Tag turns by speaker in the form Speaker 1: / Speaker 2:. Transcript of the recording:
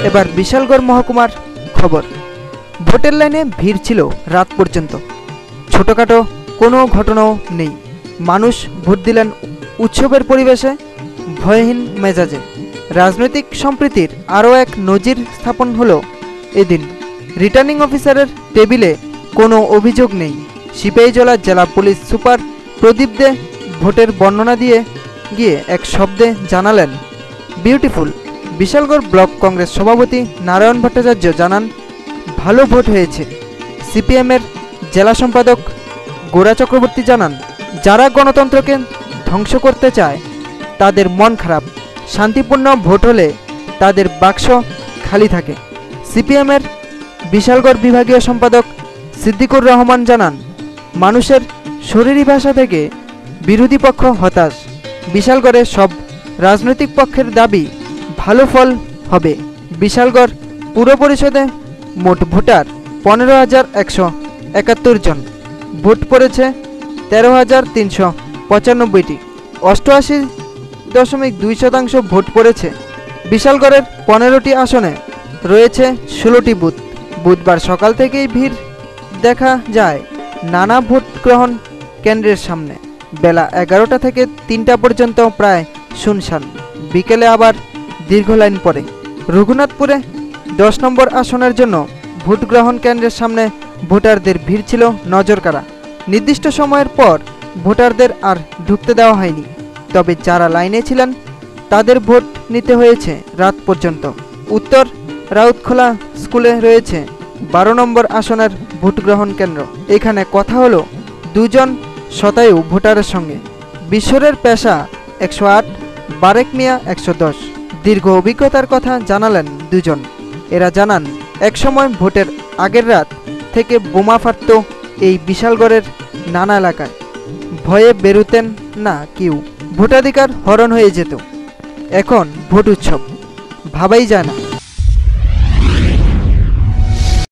Speaker 1: এবার বিশালগড় মহকুমার খবর। ভোটের লাইনে ভিড় ছিল রাত পর্যন্ত। ছোটোখাটো কোনো ঘটনাও নেই। মানুষ ভোট দিলেন উৎসবের পরিবেশে, ভয়হীন মেজাজে। রাজনৈতিক সম্প্রীতির আরও এক নজির স্থাপন হলো এদিন। রিটার্নিং অফিসারের টেবিলে কোনো অভিযোগ নেই। সিপাহীজলা জেলা পুলিশ সুপার প্রদীপ দে ভোটের বর্ণনা দিয়ে গিয়ে এক শব্দে জানালেন, বিউটিফুল। বিশালগড় ব্লক কংগ্রেস সভাপতি নারায়ণ ভট্টাচার্য জানান, ভালো ভোট হয়েছে। সিপিএমের জেলা সম্পাদক গোরা চক্রবর্তী জানান, যারা গণতন্ত্রকে ধ্বংস করতে চায় তাদের মন খারাপ। শান্তিপূর্ণ ভোট হলে তাদের বাক্স খালি থাকে। সিপিএমের বিশালগড় বিভাগীয় সম্পাদক সিদ্দিকুর রহমান জানান, মানুষের শরীরী ভাষা থেকে বিরোধী পক্ষ হতাশ। বিশালগড়ে সব রাজনৈতিক পক্ষের দাবি ভালো ফল হবে। বিশালগড় পুর পরিষদে মোট ভোটার 15,171 জন। ভোট পড়েছে 13,395টি। 88.2% ভোট পড়েছে। বিশালগড়ের 15টি আসনে রয়েছে 16টি বুথ। বুধবার সকাল থেকেই ভিড় দেখা যায় নানা ভোট গ্রহণ কেন্দ্রের সামনে। বেলা 11টা থেকে 3টা পর্যন্ত প্রায় শুনশান। বিকেলে আবার দীর্ঘ লাইন পড়ে। রঘুনাথপুরে 10 নম্বর আসনের জন্য ভোট গ্রহণ কেন্দ্রের সামনে ভোটারদের ভিড় ছিল নজরকাড়া। নির্দিষ্ট সময়ের পর ভোটারদের আর ঢুকতে দেওয়া হয়নি। তবে যারা লাইনে ছিলেন তাদের ভোট নিতে হয়েছে রাত পর্যন্ত। উত্তর রাউতখোলা স্কুলে রয়েছে 12 নম্বর আসনের ভোট গ্রহণ কেন্দ্র। এখানে কথা হলো দুজন শতায়ু ভোটারের সঙ্গে। বিশ্বরের পেশা 108, বারেক মিয়া 110। দীর্ঘ অভিজ্ঞতার কথা জানালেন দুজন। এরা জানান, একসময় ভোটের আগের রাত থেকে বোমা ফাটত এই বিশালগড়ের নানা এলাকায়। ভয়ে বেরোতেন না কেউ। ভোটাধিকার হরণ হয়ে যেত। এখন ভোট উৎসব ভাবাই যায় না।